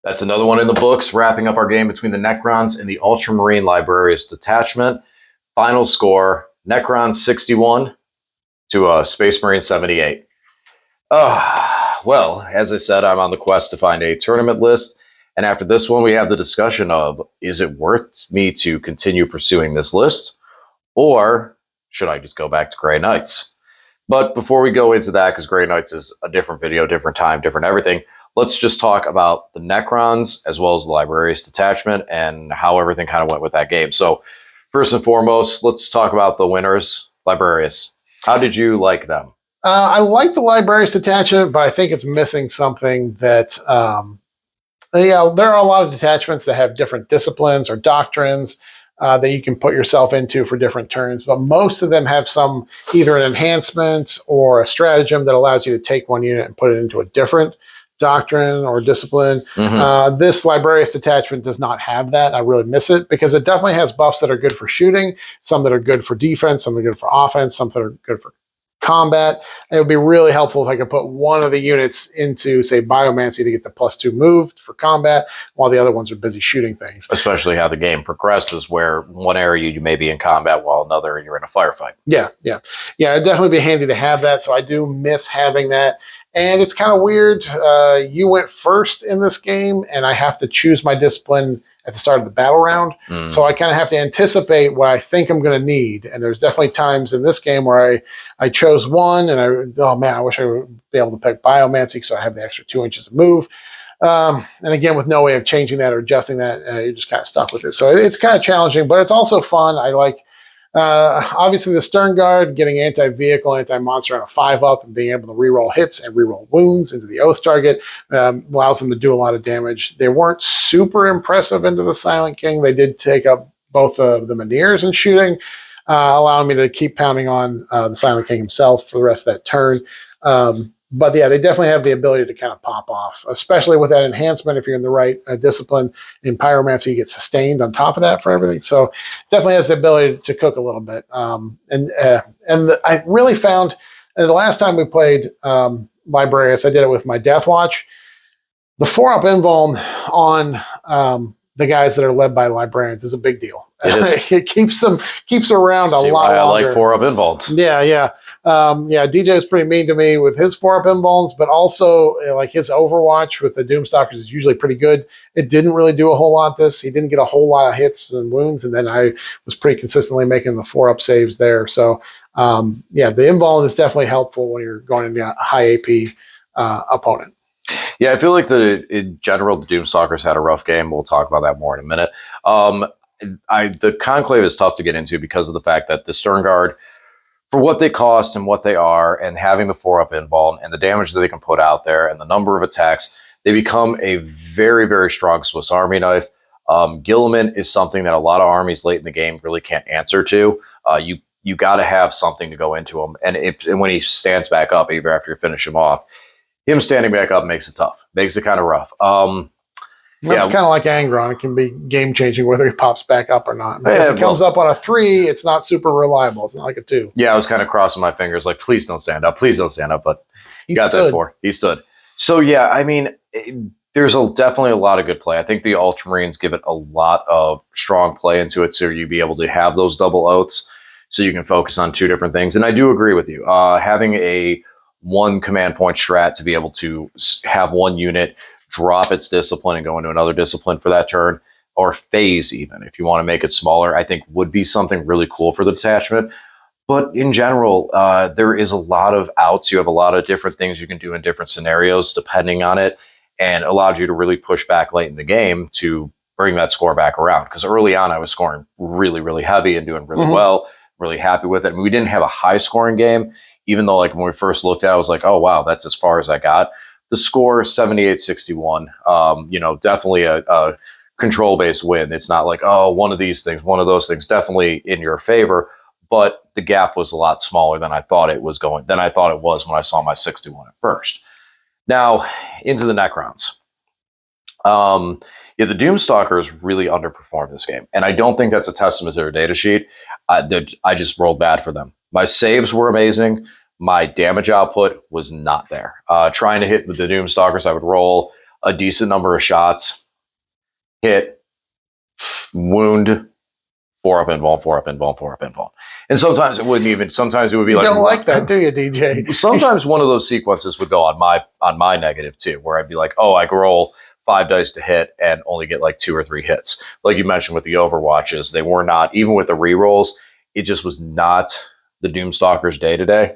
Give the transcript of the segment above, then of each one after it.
That's another one in the books, wrapping up our game between the Necrons and the UltraMarine Librarius detachment. Final score, Necrons 61 to Space Marine 78. Well, as I said, I'm on the quest to find a tournament list. And after this one, we have the discussion of, is it worth me to continue pursuing this list? Or should I just go back to Grey Knights? But before we go into that, because Grey Knights is a different video, different time, different everything, let's just talk about the Necrons as well as the Librarius detachment and how everything kind of went with that game. So first and foremost, let's talk about the winners, Librarius. How did you like them? I like the Librarius detachment, but I think it's missing something that, there are a lot of detachments that have different disciplines or doctrines that you can put yourself into for different turns, but most of them have some either an enhancement or a stratagem that allows you to take one unit and put it into a different doctrine or discipline. This Librarius detachment does not have that. I really miss it because it definitely has buffs that are good for shooting, some that are good for defense, some that are good for offense, some that are good for combat. It would be really helpful if I could put one of the units into, say, Biomancy to get the +2 moved for combat, while the other ones are busy shooting things. Especially how the game progresses, where one area you may be in combat while another you're in a firefight. Yeah. It'd definitely be handy to have that, so I do miss having that. And it's kind of weird. You went first in this game, and I have to choose my discipline at the start of the battle round. So I kind of have to anticipate what I think I'm going to need. And there's definitely times in this game where I chose one, and I wish I would be able to pick Biomancy so I have the extra 2 inches of move. And again, with no way of changing that or adjusting that, you're just kind of stuck with it. So it's kind of challenging, but it's also fun. I like, obviously, the Stern Guard, getting anti-vehicle, anti-monster on a 5-up and being able to reroll hits and reroll wounds into the Oath target allows them to do a lot of damage. They weren't super impressive into the Silent King. They did take up both of the Meniers in shooting, allowing me to keep pounding on the Silent King himself for the rest of that turn. But yeah, they definitely have the ability to kind of pop off, especially with that enhancement. If you're in the right discipline in Pyromancer, you get sustained on top of that for everything. So definitely has the ability to cook a little bit. And I really found the last time we played Librarius, I did it with my Death Watch. The 4-up invuln on the guys that are led by Librarians is a big deal. It keeps around a lot longer. I like 4-up invulns. Yeah. DJ was pretty mean to me with his 4-up invulns, but also like his Overwatch with the Doomstalkers is usually pretty good. It didn't really do a whole lot he didn't get a whole lot of hits and wounds, and then I was pretty consistently making the 4-up saves there. So the invuln is definitely helpful when you're going into a high AP opponent. Yeah, I feel like in general, the Doomstalkers had a rough game. We'll talk about that more in a minute. The Conclave is tough to get into because of the fact that the Stern Guard, for what they cost and what they are, and having the 4-up invuln and the damage that they can put out there and the number of attacks, they become a very, very strong Swiss Army knife. Guilliman is something that a lot of armies late in the game really can't answer to. You got to have something to go into him. And when he stands back up, even after you finish him off, him standing back up makes it tough, makes it kind of rough. It's kind of like Angron. It can be game-changing whether he pops back up or not. If it comes up on a 3, it's not super reliable. It's not like a 2. Yeah, I was kind of crossing my fingers like, please don't stand up. Please don't stand up. But he got that 4. He stood. So, yeah, I mean, there's definitely a lot of good play. I think the Ultramarines give it a lot of strong play into it, so you'd be able to have those double oaths so you can focus on 2 different things. And I do agree with you. Having a 1 command point strat to be able to have one unit drop its discipline and go into another discipline for that turn, or phase even, if you want to make it smaller, I think would be something really cool for the detachment. But in general, there is a lot of outs. You have a lot of different things you can do in different scenarios depending on it, and allowed you to really push back late in the game to bring that score back around. Because early on, I was scoring really, really heavy and doing really well, really happy with it. I mean, we didn't have a high-scoring game, even though like when we first looked at it, I was like, oh, wow, that's as far as I got. The score is 78-61. Definitely a control-based win. It's not like, oh, one of these things, one of those things, definitely in your favor. But the gap was a lot smaller than I thought it was when I saw my 61 at first. Now, into the Necrons. The Doomstalkers really underperformed this game. And I don't think that's a testament to their data sheet. I just rolled bad for them. My saves were amazing. My damage output was not there. Trying to hit with the Doomstalkers, I would roll a decent number of shots, hit, wound, 4 up invuln, 4 up invuln, 4 up invuln. And sometimes it wouldn't even, sometimes it would be like. You don't like that, do you, DJ? Sometimes one of those sequences would go on my negative too, where I'd be like, oh, I could roll 5 dice to hit and only get like 2 or 3 hits. Like you mentioned with the Overwatches, they were not, even with the rerolls, it just was not the Doomstalker's day today.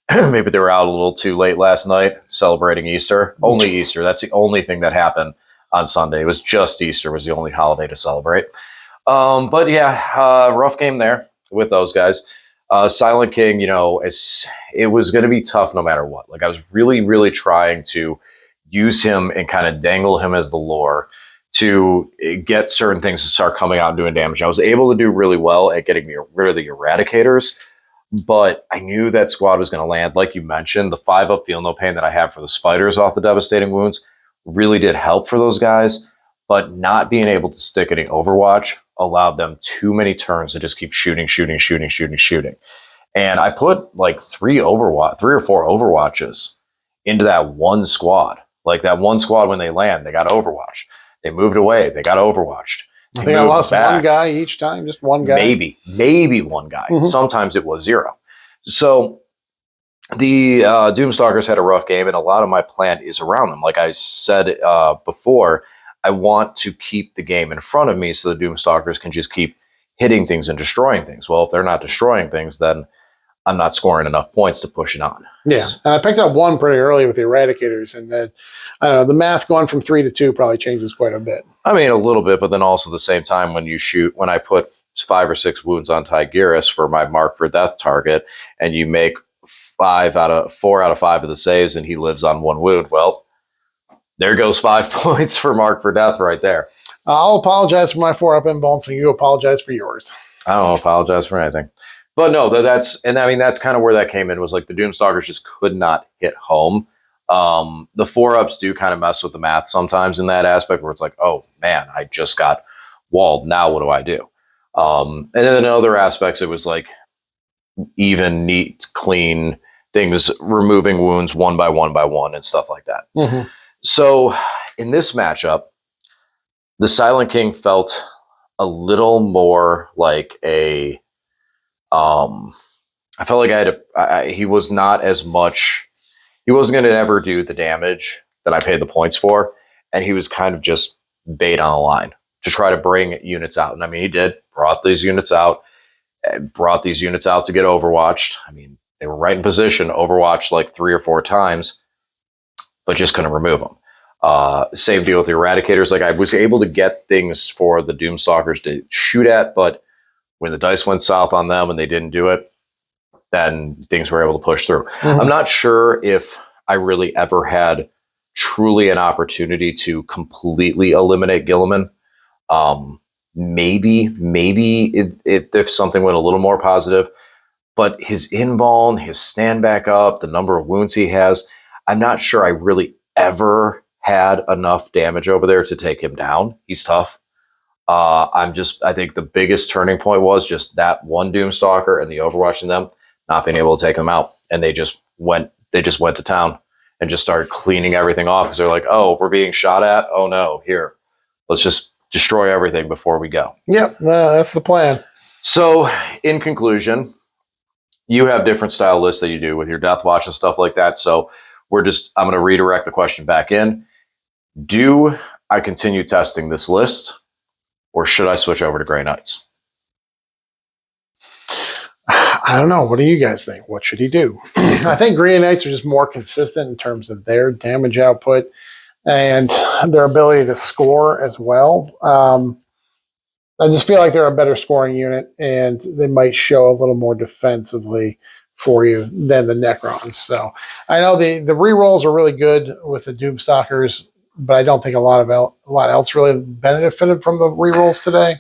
Maybe they were out a little too late last night celebrating Easter. Only Easter. That's the only thing that happened on Sunday. It was just Easter was the only holiday to celebrate. But yeah, rough game there with those guys. Silent King, you know, it was going to be tough no matter what. Like I was really, really trying to use him and kind of dangle him as the lure to get certain things to start coming out and doing damage. I was able to do really well at getting rid of the Eradicators, but I knew that squad was going to land. Like you mentioned, the 5-up Feel No Pain that I have for the spiders off the Devastating Wounds really did help for those guys, but not being able to stick any Overwatch allowed them too many turns to just keep shooting. And I put like 3 or 4 Overwatches into that one squad. Like that one squad, when they land, they got Overwatch. They moved away, they got Overwatched. I think I lost one guy each time, just one guy. Maybe one guy. Mm-hmm. Sometimes it was 0. So the Doomstalkers had a rough game, and a lot of my plan is around them. Like I said before, I want to keep the game in front of me so the Doomstalkers can just keep hitting things and destroying things. Well, if they're not destroying things, then I'm not scoring enough points to push it on. Yeah, and I picked up 1 pretty early with the Eradicators, and then, I don't know, the math going from 3 to 2 probably changes quite a bit. I mean, a little bit, but then also at the same time, when I put 5 or 6 wounds on Tigyrus for my mark for death target, and you make 4 out of 5 of the saves, and he lives on 1 wound, well, there goes 5 points for mark for death right there. I'll apologize for my 4-up invuln, so you apologize for yours. I don't apologize for anything. But no, that's kind of where that came in, was like the Doomstalkers just could not hit home. The 4-ups do kind of mess with the math sometimes in that aspect, where it's like, oh man, I just got walled. Now what do I do? And then in other aspects, it was like even, neat, clean things, removing wounds one by one and stuff like that. Mm-hmm. So in this matchup, the Silent King felt a little more like a. I felt like he was not as much. He wasn't going to ever do the damage that I paid the points for, and he was kind of just bait on the line to try to bring units out. And I mean, he did brought these units out to get Overwatched. I mean, they were right in position, Overwatched like 3 or 4 times, but just couldn't remove them. Same deal with the Eradicators. Like I was able to get things for the Doomstalkers to shoot at, but when the dice went south on them and they didn't do it, then things were able to push through. Mm-hmm. I'm not sure if I really ever had truly an opportunity to completely eliminate Gilliman. Maybe if something went a little more positive, but his invuln, his stand back up, the number of wounds he has, I'm not sure I really ever had enough damage over there to take him down. He's tough. I think the biggest turning point was just that one Doomstalker and the Overwatch in them not being able to take them out. And they just went to town and just started cleaning everything off, because they're like, oh, we're being shot at. Oh no, here, let's just destroy everything before we go. Yep. That's the plan. So in conclusion, you have different style lists that you do with your Death Watch and stuff like that. So I'm going to redirect the question back in. Do I continue testing this list, or should I switch over to Grey Knights? I don't know. What do you guys think? What should he do? I think Grey Knights are just more consistent in terms of their damage output and their ability to score as well. I just feel like they're a better scoring unit, and they might show a little more defensively for you than the Necrons. So I know the rerolls are really good with the Doomstalkers, but I don't think a lot else really benefited from the rerolls today.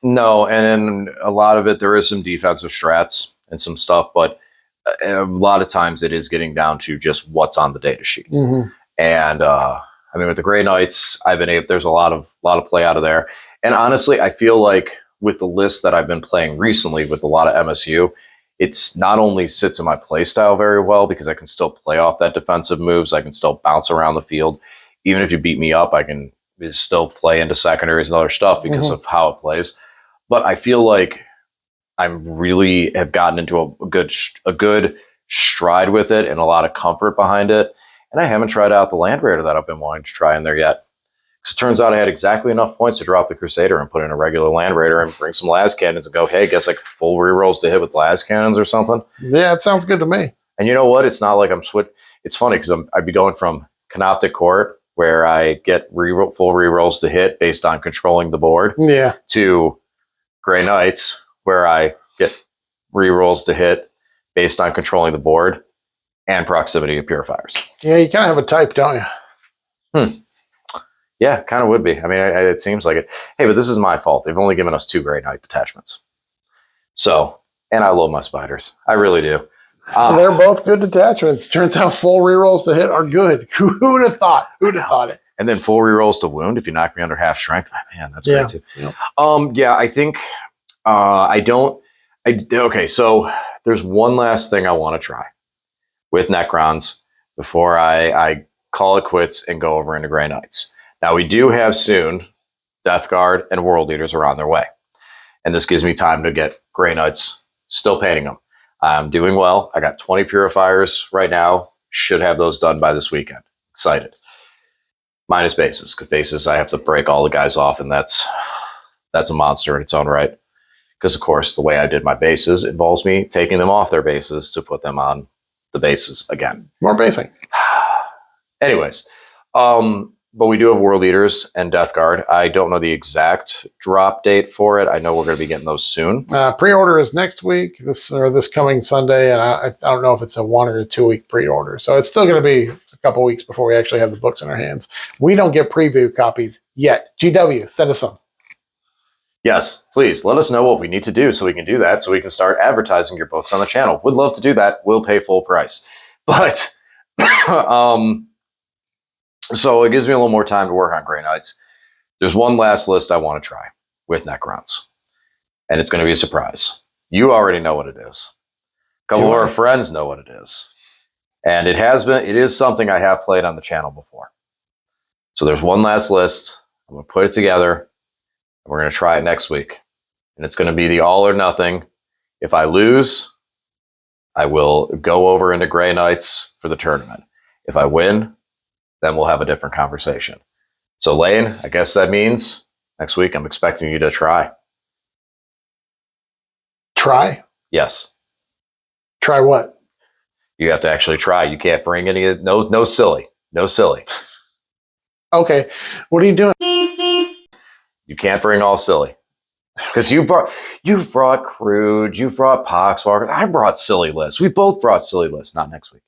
No, and a lot of it, there is some defensive strats and some stuff, but a lot of times it is getting down to just what's on the data sheet. Mm-hmm. And I mean, with the Grey Knights, there's a lot of play out of there. And honestly, I feel like with the list that I've been playing recently with a lot of MSU, it's not only sits in my play style very well because I can still play off that defensive moves. I can still bounce around the field. Even if you beat me up, I can still play into secondaries and other stuff because of how it plays. But I feel like I'm really have gotten into a good stride with it and a lot of comfort behind it. And I haven't tried out the Land Raider that I've been wanting to try in there yet. Because it turns out I had exactly enough points to drop the Crusader and put in a regular Land Raider and bring some las cannons and go, hey, guess like full rerolls to hit with las cannons or something. Yeah, it sounds good to me. And you know what? It's not like I'm It's funny because I'd be going from Canoptic Court, where I get full rerolls to hit based on controlling the board, to Grey Knights, where I get rerolls to hit based on controlling the board and proximity of purifiers. Yeah, you kind of have a type, don't you? Yeah, kind of would be. I mean, it seems like it. Hey, but this is my fault. They've only given us 2 Grey Knight detachments. So, and I love my spiders. I really do. They're both good detachments. Turns out full rerolls to hit are good. Who'd have thought? Who'd have thought it? And then full rerolls to wound if you knock me under half strength. Man, that's great too. Yeah. I think okay, so there's one last thing I want to try with Necrons before I call it quits and go over into Grey Knights. Now we do have soon Death Guard and World Eaters are on their way. And this gives me time to get Grey Knights, still painting them. I'm doing well. I got 20 purifiers right now. Should have those done by this weekend. Excited. Minus bases, because bases I have to break all the guys off, and that's a monster in its own right. Because of course, the way I did my bases involves me taking them off their bases to put them on the bases again. More basing. Anyways, but we do have World Eaters and Death Guard. I don't know the exact drop date for it. I know we're going to be getting those soon. Pre-order is next week, this coming Sunday, and I don't know if it's a 1 or a 2 week pre-order. So it's still going to be a couple weeks before we actually have the books in our hands. We don't get preview copies yet. GW, send us some. Yes, please let us know what we need to do so we can do that, so we can start advertising your books on the channel. Would love to do that. We'll pay full price. But so it gives me a little more time to work on Grey Knights. There's one last list I want to try with Necrons, and it's going to be a surprise. You already know what it is. A couple of our friends know what it is, and it is something I have played on the channel before. So there's one last list. I'm going to put it together, and we're going to try it next week, and it's going to be the all or nothing. If I lose, I will go over into Grey Knights for the tournament. If I win, then we'll have a different conversation. So Lane, I guess that means next week I'm expecting you to try. Try? Yes. Try what? You have to actually try. You can't bring any, no silly. No silly. Okay. What are you doing? You can't bring all silly. Because you've brought Crude, you've brought Poxwalker. I brought silly lists. We both brought silly lists. Not next week.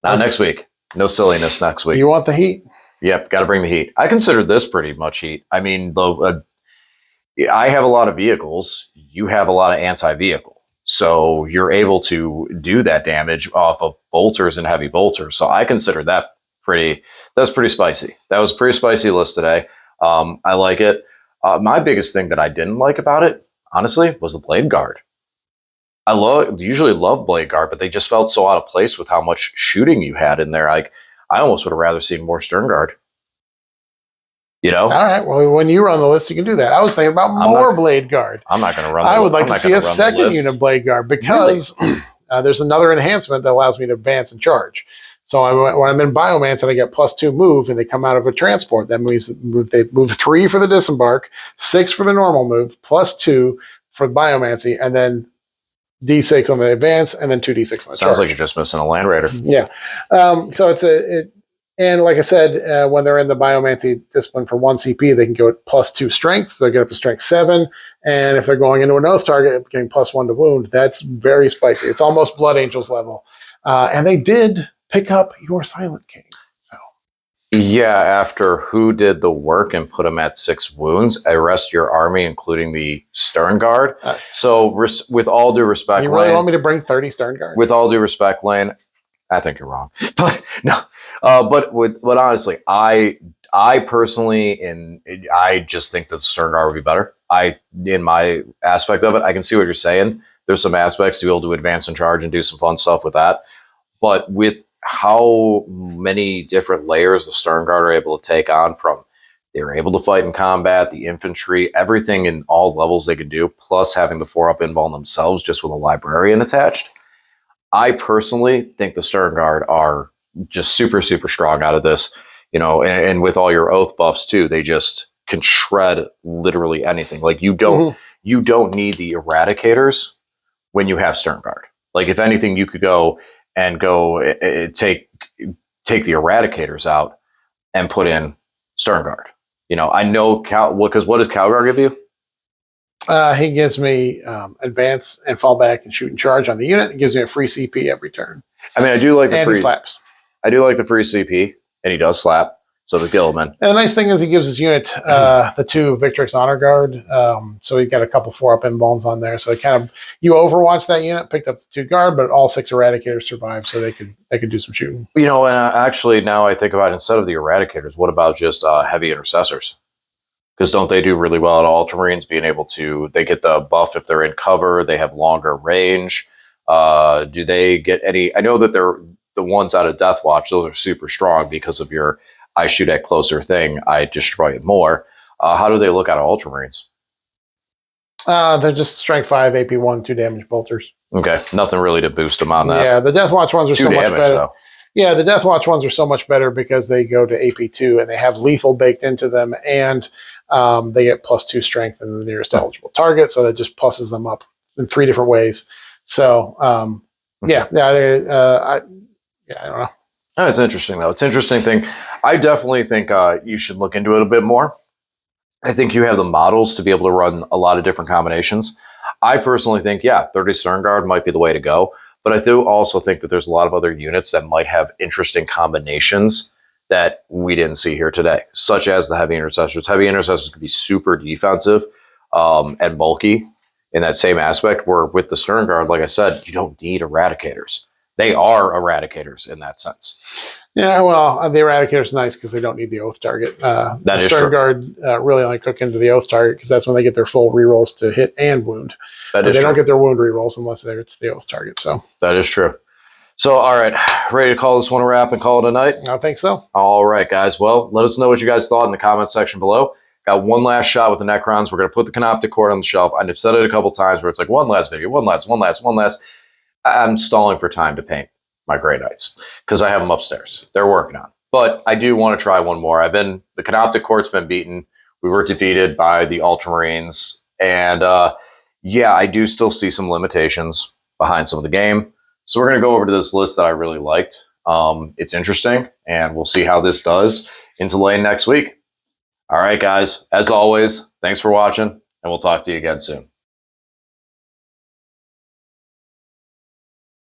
Not next week. No silliness next week. You want the heat? Yep, got to bring the heat. I consider this pretty much heat. I mean, I have a lot of vehicles. You have a lot of anti-vehicle. So you're able to do that damage off of bolters and heavy bolters. So I consider that's pretty spicy. That was a pretty spicy list today. I like it. My biggest thing that I didn't like about it, honestly, was the Blade Guard. I usually love Blade Guard, but they just felt so out of place with how much shooting you had in there. Like, I almost would have rather seen more Stern Guard. You know? All right. Well, when you run the list, you can do that. I was thinking about more Blade Guard. I'm not going to run. I would like to see a second unit Blade Guard because there's another enhancement that allows me to advance and charge. So when I'm in Biomance and I get +2 move and they come out of a transport, that means they move 3 for the disembark, 6 for the normal move, +2 for Biomancy, and then D6 on the advance, and then 2D6 on the charge. Sounds like you're just missing a Land Raider. Yeah. So and like I said, when they're in the Biomancy discipline for 1 CP, they can go at +2 strength. So they get up to strength 7. And if they're going into an oath target, getting +1 to wound, that's very spicy. It's almost Blood Angels level. And they did pick up your Silent King. So yeah, after who did the work and put him at 6 wounds, arrest your army, including the Stern Guard. So with all due respect, you really want me to bring 30 Stern Guards? With all due respect, Lane, I think you're wrong. But no, but honestly, I personally, I just think that the Stern Guard would be better. In my aspect of it, I can see what you're saying. There's some aspects to be able to advance and charge and do some fun stuff with that. But with how many different layers the Stern Guard are able to take on, from they're able to fight in combat, the infantry, everything in all levels they can do, plus having the 4-up invuln themselves just with a librarian attached. I personally think the Stern Guard are just super, super strong out of this, and with all your oath buffs too, they just can shred literally anything. Like you don't need the Eradicators when you have Stern Guard. Like if anything, you could go take the Eradicators out and put in Stern Guard. I know because what does Calgar give you? He gives me advance and fall back and shoot and charge on the unit. It gives me a free CP every turn. I mean, I do like the and free he slaps. I do like the free CP, and he does slap. So does Gilliman. And the nice thing is he gives his unit the 2 Victrix Honor Guard. So he got a couple 4-up invulns on there. So it kind of, you overwatch that unit, picked up the 2 guard, but all 6 Eradicators survived, so they could do some shooting. And actually now I think about it, instead of the Eradicators, what about just heavy intercessors? Because don't they do really well at Ultramarines, being able to, they get the buff if they're in cover, they have longer range. Do they get any, I know that they're the ones out of Deathwatch, those are super strong because of your I shoot at closer thing, I destroy it more. How do they look out of Ultramarines? They're just strength 5, AP 1, 2 damage bolters. Okay, nothing really to boost them on that. Yeah, the Deathwatch ones are so much better. Though. Yeah, the Deathwatch ones are so much better because they go to AP 2 and they have lethal baked into them, and they get +2 strength in the nearest eligible target, so that just pluses them up in 3 different ways. So, I don't know. Oh, it's interesting, though. It's an interesting thing. I definitely think you should look into it a bit more. I think you have the models to be able to run a lot of different combinations. I personally think, 30 Stern Guard might be the way to go. But I do also think that there's a lot of other units that might have interesting combinations that we didn't see here today, such as the Heavy Intercessors. Heavy Intercessors can be super defensive and bulky in that same aspect, where with the Stern Guard, like I said, you don't need Eradicators. They are Eradicators in that sense. Yeah, well, the Eradicator's nice because they don't need the Oath target. That is Stern true. Guard really only cook into the Oath target because that's when they get their full rerolls to hit and wound. They don't get their wound rerolls unless it's the Oath target. So that is true. So, all right, ready to call this one a wrap and call it a night? I think so. All right, guys. Well, let us know what you guys thought in the comment section below. Got one last shot with the Necrons. We're going to put the Canoptic Cord on the shelf. I've said it a couple times where it's like one last video, one last. I'm stalling for time to paint my Grey Knights because I have them upstairs. They're working on. But I do want to try one more. The Canoptic Cord's been beaten. We were defeated by the Ultramarines. And I do still see some limitations behind some of the game. So we're going to go over to this list that I really liked. It's interesting, and we'll see how this does into lane next week. All right, guys. As always, thanks for watching, and we'll talk to you again soon.